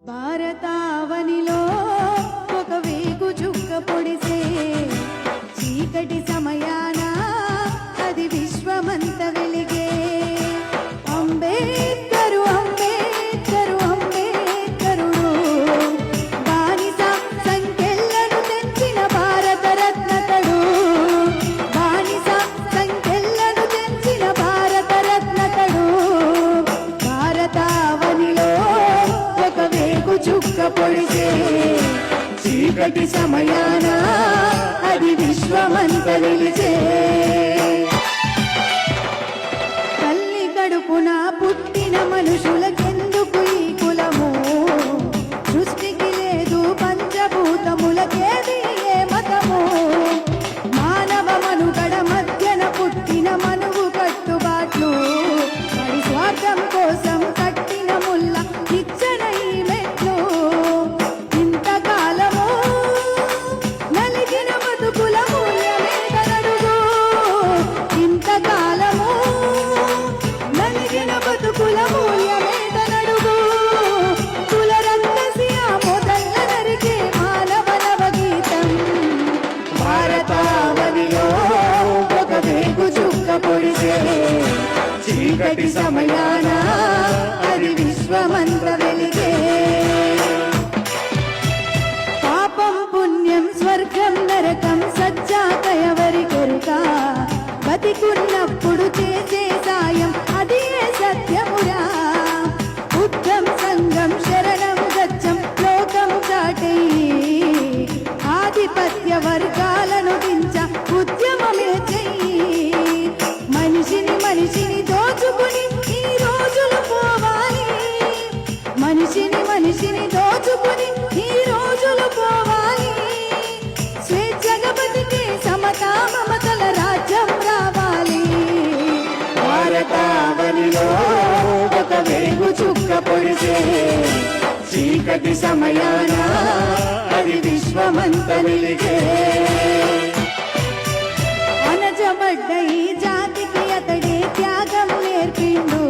భారతావనిలో ఒక వేగు చుక్క పొడిసే చీకటి సమయాన అది విశ్వమంత వెలిగే. అంబేద్కరు అంబేద్కరు అంబేద్కరుడు బానిస సంఖ్యలను తెంచిన భారత రత్నతడు. బానిస సంఖ్యలను తెంచిన భారత రత్నతడు. భారతావనిలో ఒక వేగు చుక్క పొడిసే చీకటి సమయాన అది విశ్వమంత వెలిచే. తల్లి కడుపున పుట్టిన మనుషులకెందుకు ఈ కులము? సృష్టికి లేదు పంచభూతములకేది ఏ మతము? మానవ మనుగడ మధ్యన పుట్టిన మనువు కట్టుబాట్లు మరి స్వార్థం కోసం కట్టిన ముల్ల ఇచ్చన ఈ మెట్లు. ఇంతకాలము నలిగిన బతుకుల మూల్యమేదనడుగు. ఇంతకాలము నలిగిన బతుకుల మూల్యమేదనడుగు. కుల రక్తసి ఆ మొదల్ల నరికే మానవ నవగీతం. భారతావనిలో ఒక వేగు చుక్క పొడిసే చీకటి సమయాన అది విశ్వమంత వెలిగే. పాపం పుణ్యం స్వర్గం నరకం సజ్జాక ఎవరికెరుక? బతికున్నప్పుడు చేసే సాయం అది ఏ సత్యమురా? బుద్ధం సంఘం శరణం గచ్చం లోకం చాటెయ్యి. ఆధిపత్య వర్గాలను దించ ఉద్యమమే చెయ్యి. మనిషిని మనిషిని దోచుకుని ఈ రోజులు పోవాలి. మనిషిని మనిషిని దోచుకుని ఈ రోజులు పోవాలి. స్వేచ్ఛగా బతికే సమతా మమతల రాజ్యం రావాలి. భారతావనిలో ఒక వేగు చుక్క పొడిసే చీకటి సమయాన అది విశ్వమంత వెలిగే. అనజబడ్డ ఈ జాతికి అతడే త్యాగం నేర్పిండు.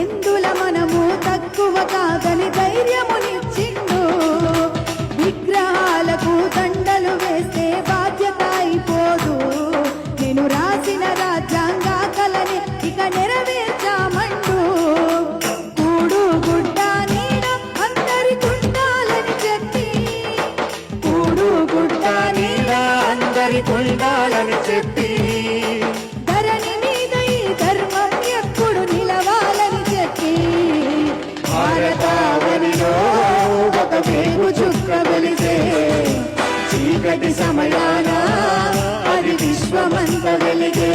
ఎందుల మనము తక్కువ కాదని ధైర్యమునిచ్చిండు. విగ్రహాలకు దండలు వేస్తే బాధ్యత అయిపోదు. నేను రాసిన రాజ్యాంగ కలని ఇక నెరవేర్చామంటూ. కూడు గుడ్డ నీడ అందరికుండాలని చెప్పి. కూడు గుడ్డ నీడ అందరికుండాలని చెప్పి. ధరణి మీద ఈ ధర్మం ఎప్పుడు నిలవాలని చెప్పి. భారతావనిలో ఒక వేగు చుక్క వెలిసే చీకటి సమయాన అది విశ్వమంత వెలిగే.